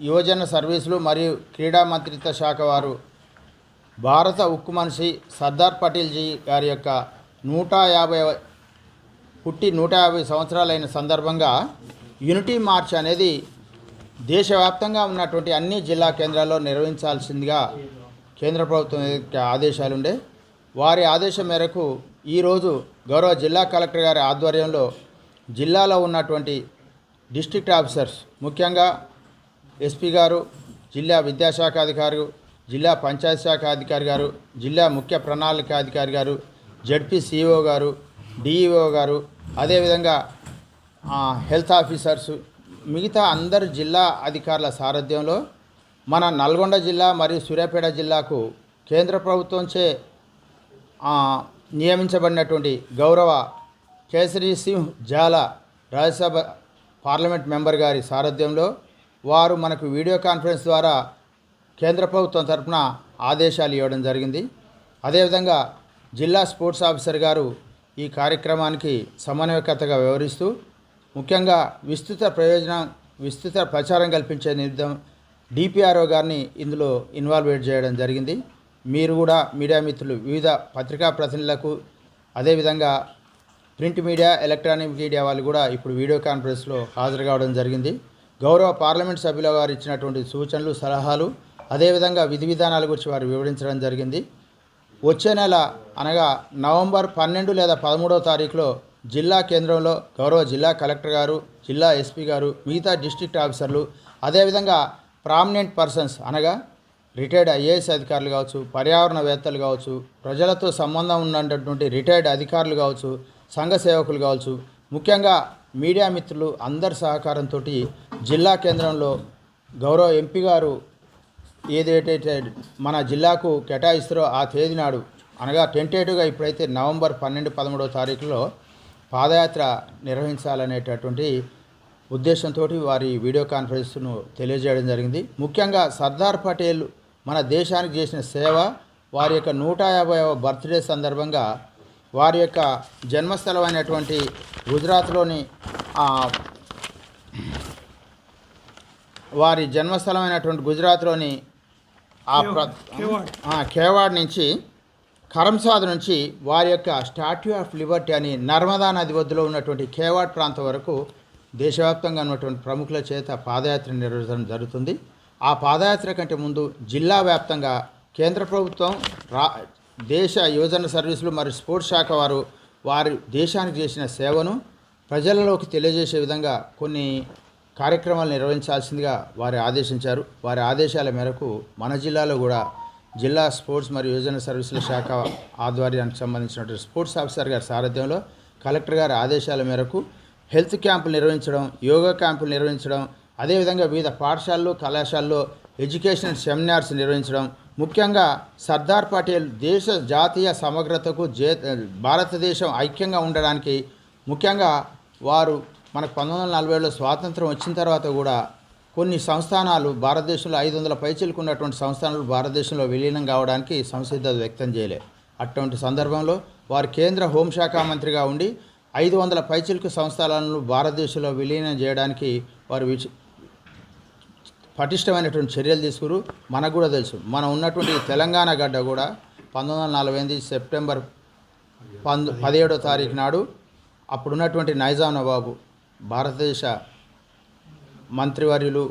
యువజన సర్వీసులు మరియు క్రీడా మంత్రిత్వ శాఖ వారు భారత ఉక్కు మనిషి సర్దార్ పటేల్జీ గారి యొక్క 150 సంవత్సరాలైన సందర్భంగా యూనిటీ మార్చ్ అనేది దేశవ్యాప్తంగా ఉన్నటువంటి అన్ని జిల్లా కేంద్రాల్లో నిర్వహించాల్సిందిగా కేంద్ర ప్రభుత్వం ఆదేశాలు ఉండే వారి ఆదేశం మేరకు ఈరోజు గౌరవ జిల్లా కలెక్టర్ గారి ఆధ్వర్యంలో జిల్లాలో ఉన్నటువంటి డిస్ట్రిక్ట్ ఆఫీసర్స్ ముఖ్యంగా ఎస్పీ గారు, జిల్లా విద్యాశాఖ అధికారి, జిల్లా పంచాయతీ శాఖ అధికారి గారు, జిల్లా ముఖ్య ప్రణాళిక అధికారి గారు, జడ్పీ సిఇఓ గారు, డిఈఓ గారు, అదేవిధంగా హెల్త్ ఆఫీసర్స్, మిగతా అందరు జిల్లా అధికారుల సారథ్యంలో మన నల్గొండ జిల్లా మరియు సూర్యాపేట జిల్లాకు కేంద్ర ప్రభుత్వంచే నియమించబడినటువంటి గౌరవ కేసరి సింహ్ జాలా రాజ్యసభ పార్లమెంట్ మెంబర్ గారి సారథ్యంలో వారు మనకు వీడియో కాన్ఫరెన్స్ ద్వారా కేంద్ర ప్రభుత్వం తరఫున ఆదేశాలు ఇవ్వడం జరిగింది. అదేవిధంగా జిల్లా స్పోర్ట్స్ ఆఫీసర్ గారు ఈ కార్యక్రమానికి సమన్వయకర్తగా వ్యవహరిస్తూ ముఖ్యంగా విస్తృత ప్రచారం కల్పించే నిమిత్తం డిపిఆర్ఓ గారిని ఇందులో ఇన్వాల్వేట్ చేయడం జరిగింది. మీరు కూడా మీడియా మిత్రులు, వివిధ పత్రికా ప్రతినిధులకు, అదేవిధంగా ప్రింట్ మీడియా, ఎలక్ట్రానిక్ మీడియా వాళ్ళు కూడా ఇప్పుడు వీడియో కాన్ఫరెన్స్లో హాజరు కావడం జరిగింది. గౌరవ పార్లమెంట్ సభ్యుల వారు ఇచ్చినటువంటి సూచనలు, సలహాలు, అదేవిధంగా విధి విధానాల గురించి వారు వివరించడం జరిగింది. వచ్చే నెల అనగా నవంబర్ 12 లేదా 13వ తారీఖులో జిల్లా కేంద్రంలో గౌరవ జిల్లా కలెక్టర్ గారు, జిల్లా ఎస్పీ గారు, మిగతా డిస్ట్రిక్ట్ ఆఫీసర్లు, అదేవిధంగా ప్రామినెంట్ పర్సన్స్ అనగా రిటైర్డ్ ఐఏఎస్ అధికారులు కావచ్చు, పర్యావరణవేత్తలు కావచ్చు, ప్రజలతో సంబంధం ఉన్నటువంటి రిటైర్డ్ అధికారులు కావచ్చు, సంఘ సేవకులు కావచ్చు, ముఖ్యంగా మీడియా మిత్రులు అందరి సహకారంతో జిల్లా కేంద్రంలో గౌరవ ఎంపీ గారు ఏదైతే మన జిల్లాకు కేటాయిస్తారో ఆ తేదీ నాడు అనగా టెంటేటివ్గా ఇప్పుడైతే నవంబర్ 12, 13వ తారీఖులో పాదయాత్ర నిర్వహించాలనేటటువంటి ఉద్దేశంతో వారి వీడియో కాన్ఫరెన్స్ను తెలియజేయడం జరిగింది. ముఖ్యంగా సర్దార్ పటేల్ మన దేశానికి చేసిన సేవ, వారి యొక్క 150వ బర్త్డే సందర్భంగా వారి యొక్క జన్మస్థలమైనటువంటి గుజరాత్లోని కేవాడ్ నుంచి కరంసాద్ నుంచి వారి యొక్క స్టాట్యూ ఆఫ్ లిబర్టీ అని నర్మదా నది ఒడ్డులో ఉన్నటువంటి కేవాడ్ ప్రాంతం వరకు దేశవ్యాప్తంగా ఉన్నటువంటి ప్రముఖుల చేత పాదయాత్ర నిర్వహించడం జరుగుతుంది. ఆ పాదయాత్ర కంటే ముందు జిల్లా వ్యాప్తంగా కేంద్ర ప్రభుత్వం దేశ యువజన సర్వీసులు మరియు స్పోర్ట్స్ శాఖ వారు వారి దేశానికి చేసిన సేవను ప్రజలలోకి తెలియజేసే విధంగా కొన్ని కార్యక్రమాలు నిర్వహించాల్సిందిగా వారు ఆదేశించారు. వారి ఆదేశాల మేరకు మన జిల్లాలో కూడా జిల్లా స్పోర్ట్స్ మరియు యువజన సర్వీసుల శాఖ ఆధ్వర్యానికి సంబంధించినటువంటి స్పోర్ట్స్ ఆఫీసర్ గారి సారథ్యంలో కలెక్టర్ గారి ఆదేశాల మేరకు హెల్త్ క్యాంపులు నిర్వహించడం, యోగా క్యాంపులు నిర్వహించడం, అదేవిధంగా వివిధ పాఠశాలలు, కళాశాలలో ఎడ్యుకేషనల్ సెమినార్స్ నిర్వహించడం, ముఖ్యంగా సర్దార్ పటేల్ దేశ జాతీయ సమగ్రతకు భారతదేశం ఐక్యంగా ఉండడానికి ముఖ్యంగా వారు మనకు 1947లో స్వాతంత్రం వచ్చిన తర్వాత కూడా కొన్ని సంస్థానాలు భారతదేశంలో 500 పైచిలకు ఉన్నటువంటి సంస్థానాలు భారతదేశంలో విలీనం కావడానికి సంసిద్ధత వ్యక్తం చేయలే. అటువంటి సందర్భంలో వారు కేంద్ర హోంశాఖ మంత్రిగా ఉండి 500 పైచిలకు సంస్థానాలను భారతదేశంలో విలీనం చేయడానికి వారు పటిష్టమైనటువంటి చర్యలు తీసుకురు. మనకు కూడా తెలుసు, మనం ఉన్నటువంటి తెలంగాణ గడ్డ కూడా 1948 సెప్టెంబర్ 17వ తారీఖు నాడు అప్పుడున్నటువంటి నైజాం నవాబు భారతదేశ మంత్రివర్యులు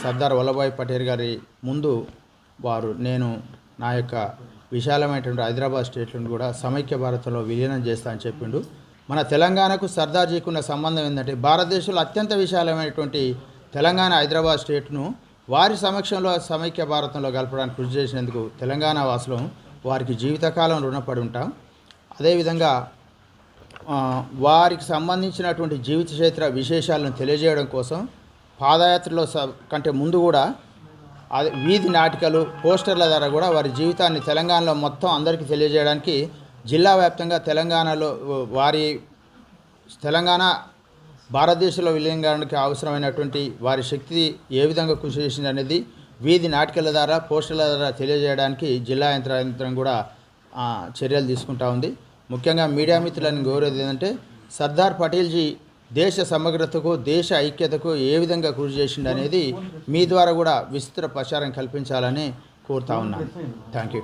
సర్దార్ వల్లభాయ్ పటేల్ గారి ముందు నేను నా యొక్క విశాలమైనటువంటి హైదరాబాద్ స్టేట్లను కూడా సమైక్య భారత్లో విలీనం చేస్తా అని చెప్పిండు. మన తెలంగాణకు సర్దార్జీకి ఉన్న సంబంధం ఏంటంటే భారతదేశంలో అత్యంత విశాలమైనటువంటి తెలంగాణ హైదరాబాద్ స్టేట్ను వారి సమక్షంలో సమైక్య భారతంలో కలపడానికి కృషి చేసినందుకు తెలంగాణ వాసులు వారికి జీవితకాలం రుణపడి ఉంటాం. అదేవిధంగా వారికి సంబంధించినటువంటి జీవిత చరిత్ర విశేషాలను తెలియజేయడం కోసం పాదయాత్రలో కంటే ముందు కూడా వీధి నాటికలు, పోస్టర్ల ద్వారా కూడా వారి జీవితాన్ని తెలంగాణలో మొత్తం అందరికీ తెలియజేయడానికి జిల్లా వ్యాప్తంగా తెలంగాణ భారతదేశంలో విలీనంగా అవసరమైనటువంటి వారి శక్తి ఏ విధంగా కృషి చేసింది అనేది వీధి నాటికల ద్వారా, పోస్టర్ల ద్వారా తెలియజేయడానికి జిల్లా యంత్రాంగం కూడా చర్యలు తీసుకుంటా ఉంది. ముఖ్యంగా మీడియా మిత్రులను కోరేది ఏంటంటే సర్దార్ పటేల్జీ దేశ సమగ్రతకు దేశ ఐక్యతకు ఏ విధంగా కృషి చేసిండు అనేది మీ ద్వారా కూడా విస్తృత ప్రచారం కల్పించాలని కోరుతా ఉన్నాను. Thank you.